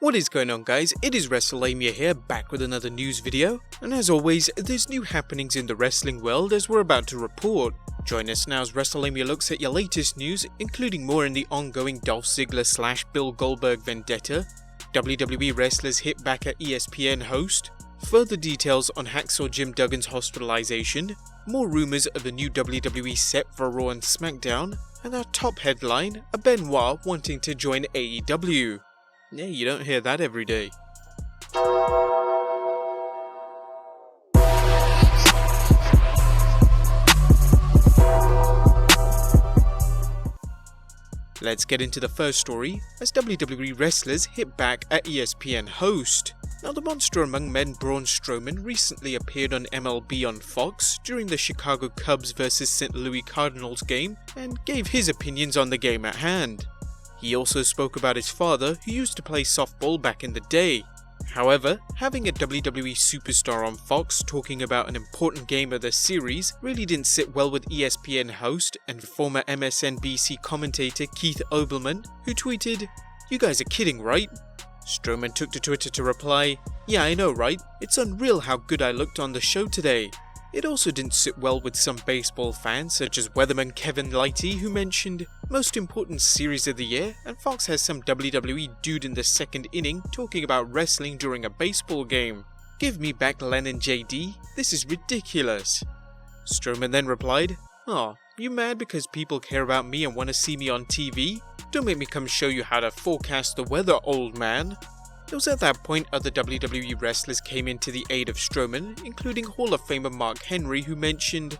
What is going on, guys? It is Wrestlelamia here, back with another news video, and as always, there's new happenings in the wrestling world as we're about to report. Join us now as Wrestlelamia looks at your latest news, including more in the ongoing Dolph Ziggler / Bill Goldberg vendetta, WWE wrestlers hit back at ESPN host, further details on Hacksaw Jim Duggan's hospitalization, more rumors of a new WWE set for Raw and SmackDown, and our top headline, a Benoit wanting to join AEW. Yeah, you don't hear that every day. Let's get into the first story, as WWE wrestlers hit back at ESPN host. Now, the monster among men Braun Strowman recently appeared on MLB on Fox during the Chicago Cubs vs St. Louis Cardinals game and gave his opinions on the game at hand. He also spoke about his father, who used to play softball back in the day. However, having a WWE superstar on Fox talking about an important game of the series really didn't sit well with ESPN host and former MSNBC commentator Keith Olbermann, who tweeted, "You guys are kidding, right?" Strowman took to Twitter to reply, "Yeah, I know, right? It's unreal how good I looked on the show today." It also didn't sit well with some baseball fans, such as weatherman Kevin Lighty, who mentioned, "Most important series of the year, and Fox has some WWE dude in the second inning talking about wrestling during a baseball game. Give me back Len and JD, this is ridiculous." Strowman then replied, "Aw, you mad because people care about me and want to see me on TV? Don't make me come show you how to forecast the weather, old man." It was at that point other WWE wrestlers came in to the aid of Strowman, including Hall of Famer Mark Henry, who mentioned,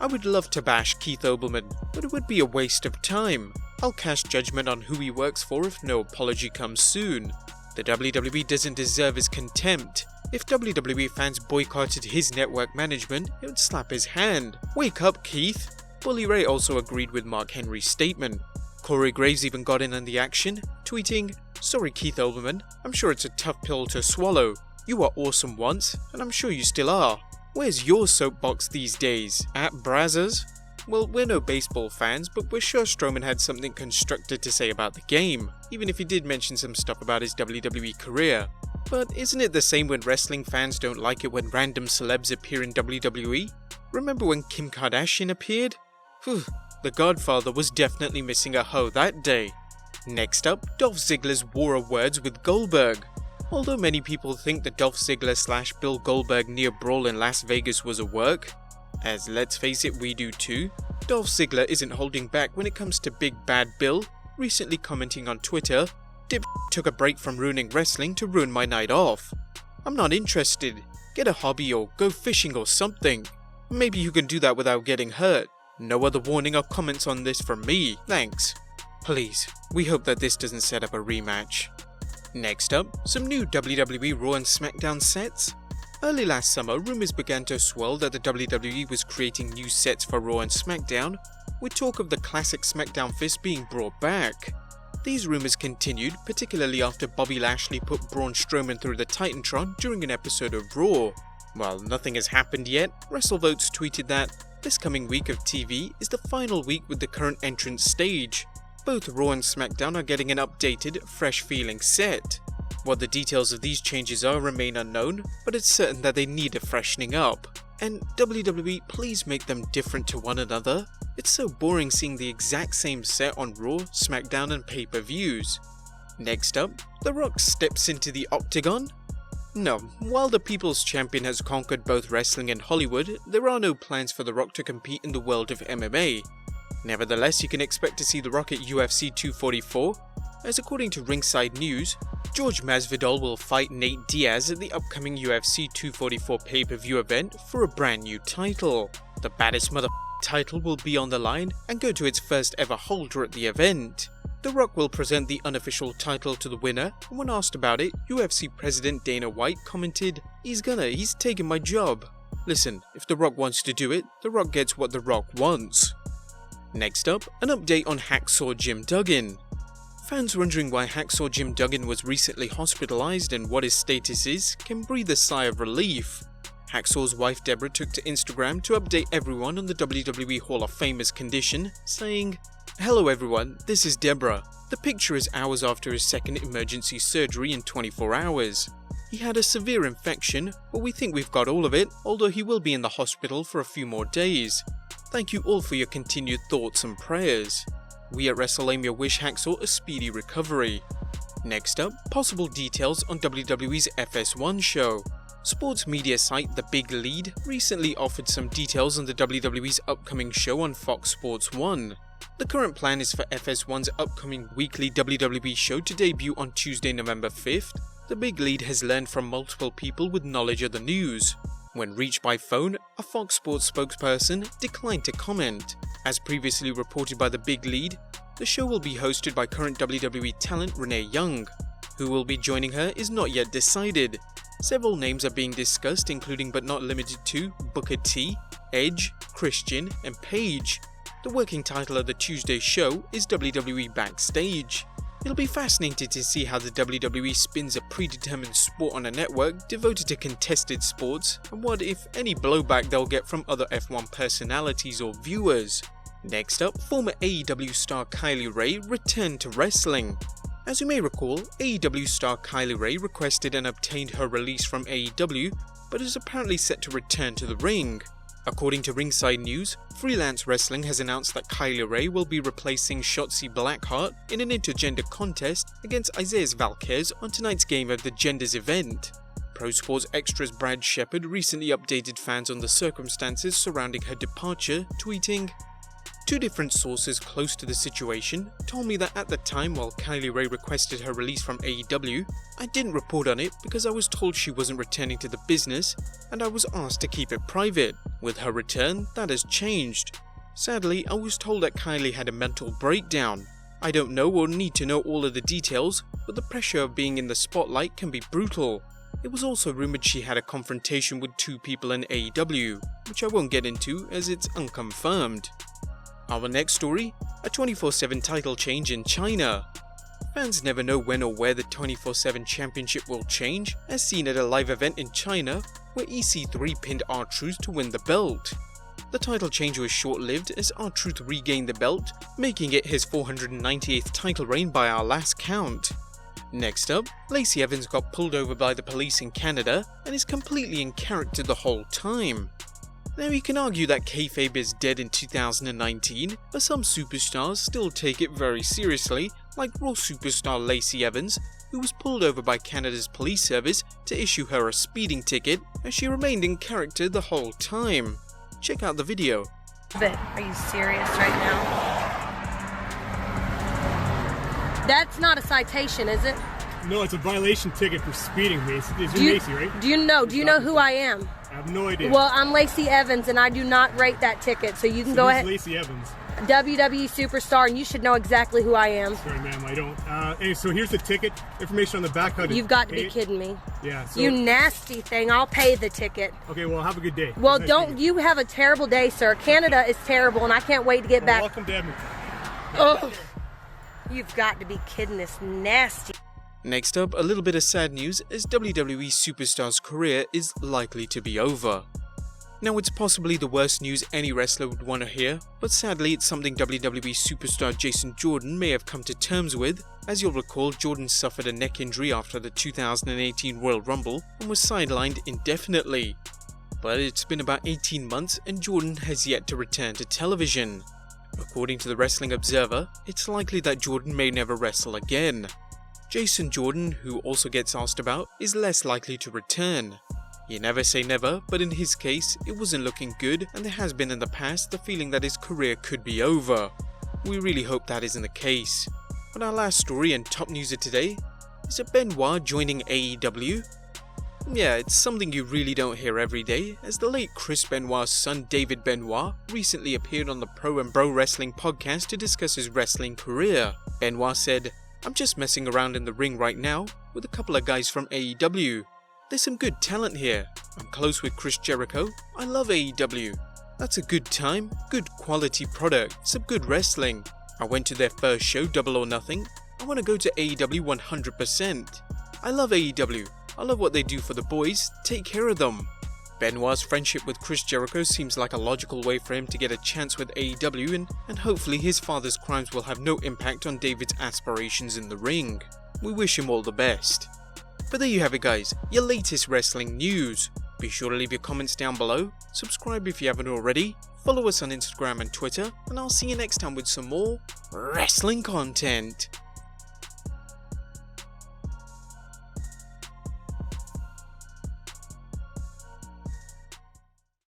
"I would love to bash Keith Olbermann, but it would be a waste of time. I'll cast judgment on who he works for if no apology comes soon. The WWE doesn't deserve his contempt. If WWE fans boycotted his network management, it would slap his hand. Wake up, Keith." Bully Ray also agreed with Mark Henry's statement. Corey Graves even got in on the action, tweeting, "Sorry Keith Olbermann, I'm sure it's a tough pill to swallow. You were awesome once, and I'm sure you still are. Where's your soapbox these days? At Brazzers?" Well, we're no baseball fans, but we're sure Strowman had something constructive to say about the game, even if he did mention some stuff about his WWE career. But isn't it the same when wrestling fans don't like it when random celebs appear in WWE? Remember when Kim Kardashian appeared? Phew, the Godfather was definitely missing a hoe that day. Next up, Dolph Ziggler's war of words with Goldberg. Although many people think the Dolph Ziggler / Bill Goldberg near brawl in Las Vegas was a work, as let's face it, we do too, Dolph Ziggler isn't holding back when it comes to Big Bad Bill, recently commenting on Twitter, "Dip took a break from ruining wrestling to ruin my night off. I'm not interested. Get a hobby or go fishing or something. Maybe you can do that without getting hurt. No other warning or comments on this from me, thanks. Please, we hope that this doesn't set up a rematch." Next up, some new WWE RAW and SmackDown sets. Early last summer, rumors began to swirl that the WWE was creating new sets for Raw and SmackDown, with talk of the classic SmackDown fist being brought back. These rumors continued, particularly after Bobby Lashley put Braun Strowman through the Titantron during an episode of Raw. While nothing has happened yet, WrestleVotes tweeted that, "This coming week of TV is the final week with the current entrance stage. Both Raw and SmackDown are getting an updated, fresh-feeling set. What the details of these changes are remain unknown, but it's certain that they need a freshening up. And WWE, please make them different to one another. It's so boring seeing the exact same set on Raw, SmackDown and pay-per-views." Next up, The Rock steps into the Octagon. No, while the People's Champion has conquered both wrestling and Hollywood, there are no plans for The Rock to compete in the world of MMA. Nevertheless, you can expect to see The Rock at UFC 244, as according to Ringside News, George Masvidal will fight Nate Diaz at the upcoming UFC 244 pay-per-view event for a brand new title. The baddest title will be on the line and go to its first ever holder at the event. The Rock will present the unofficial title to the winner, and when asked about it, UFC President Dana White commented, he's taking my job. Listen, if The Rock wants to do it, The Rock gets what The Rock wants. Next up, an update on Hacksaw Jim Duggan. Fans wondering why Hacksaw Jim Duggan was recently hospitalized and what his status is can breathe a sigh of relief. Hacksaw's wife Deborah took to Instagram to update everyone on the WWE Hall of Famer's condition, saying, "Hello everyone, this is Deborah. The picture is hours after his second emergency surgery in 24 hours. He had a severe infection, but we think we've got all of it, although he will be in the hospital for a few more days. Thank you all for your continued thoughts and prayers. We at Wrestlelamia wish Hacksaw a speedy recovery. Next up, possible details on WWE's FS1 show. Sports media site The Big Lead recently offered some details on the WWE's upcoming show on Fox Sports 1. The current plan is for FS1's upcoming weekly WWE show to debut on Tuesday, November 5th. The Big Lead has learned from multiple people with knowledge of the news. When reached by phone, a Fox Sports spokesperson declined to comment. As previously reported by The Big Lead, the show will be hosted by current WWE talent Renee Young. Who will be joining her is not yet decided. Several names are being discussed, including but not limited to Booker T, Edge, Christian, and Paige. The working title of the Tuesday show is WWE Backstage. It'll be fascinating to see how the WWE spins a predetermined sport on a network devoted to contested sports, and what, if any, blowback they'll get from other F1 personalities or viewers. Next up, former AEW star Kylie Ray returned to wrestling. As you may recall, AEW star Kylie Ray requested and obtained her release from AEW, but is apparently set to return to the ring. According to Ringside News, Freelance Wrestling has announced that Kylie Ray will be replacing Shotzi Blackheart in an intergender contest against Isaiah Valquez on tonight's Game of the Genders event. Pro Sports Extra's Brad Shepard recently updated fans on the circumstances surrounding her departure, tweeting, "Two different sources close to the situation told me that at the time while Kylie Ray requested her release from AEW, I didn't report on it because I was told she wasn't returning to the business and I was asked to keep it private. With her return, that has changed. Sadly, I was told that Kylie had a mental breakdown. I don't know or need to know all of the details, but the pressure of being in the spotlight can be brutal. It was also rumored she had a confrontation with two people in AEW, which I won't get into as it's unconfirmed." Our next story, a 24/7 title change in China. Fans never know when or where the 24/7 championship will change, as seen at a live event in China where EC3 pinned R-Truth to win the belt. The title change was short-lived as R-Truth regained the belt, making it his 498th title reign by our last count. Next up, Lacey Evans got pulled over by the police in Canada and is completely in character the whole time. Now you can argue that kayfabe is dead in 2019, but some superstars still take it very seriously, like Raw superstar Lacey Evans, who was pulled over by Canada's police service to issue her a speeding ticket as she remained in character the whole time. Check out the video. Are you serious right now? That's not a citation, is it? No, it's a violation ticket for speeding, Macy. It's Macy, right? Do you know who I am? I have no idea. Well, I'm Lacey Evans, and I do not rate that ticket, so you can go ahead. Lacey Evans? WWE superstar, and you should know exactly who I am. Sorry, ma'am, I don't. Hey, so here's the ticket. Information on the back. How to You've got to pay be kidding me. Yeah. So, you nasty thing. I'll pay the ticket. Okay, well, have a good day. Well, nice don't you have a terrible day, sir. Canada is terrible, and I can't wait to get back. Welcome to Edmonton. Oh, you've got to be kidding. This nasty. Next up, a little bit of sad news as WWE superstar's career is likely to be over. Now, it's possibly the worst news any wrestler would want to hear, but sadly it's something WWE superstar Jason Jordan may have come to terms with. As you'll recall, Jordan suffered a neck injury after the 2018 Royal Rumble and was sidelined indefinitely. But it's been about 18 months and Jordan has yet to return to television. According to the Wrestling Observer, it's likely that Jordan may never wrestle again. Jason Jordan, who also gets asked about, is less likely to return. You never say never, but in his case, it wasn't looking good and there has been in the past the feeling that his career could be over. We really hope that isn't the case. But our last story and top news of today is that Benoit joining AEW. Yeah, it's something you really don't hear every day, as the late Chris Benoit's son David Benoit recently appeared on the Pro and Bro Wrestling podcast to discuss his wrestling career. Benoit said, "I'm just messing around in the ring right now with a couple of guys from AEW. There's some good talent here. I'm close with Chris Jericho. I love AEW. That's a good time, good quality product, some good wrestling. I went to their first show, Double or Nothing. I want to go to AEW 100%. I love AEW. I love what they do for the boys. Take care of them." Benoit's friendship with Chris Jericho seems like a logical way for him to get a chance with AEW, and hopefully his father's crimes will have no impact on David's aspirations in the ring. We wish him all the best. But there you have it guys, your latest wrestling news. Be sure to leave your comments down below, subscribe if you haven't already, follow us on Instagram and Twitter, and I'll see you next time with some more wrestling content.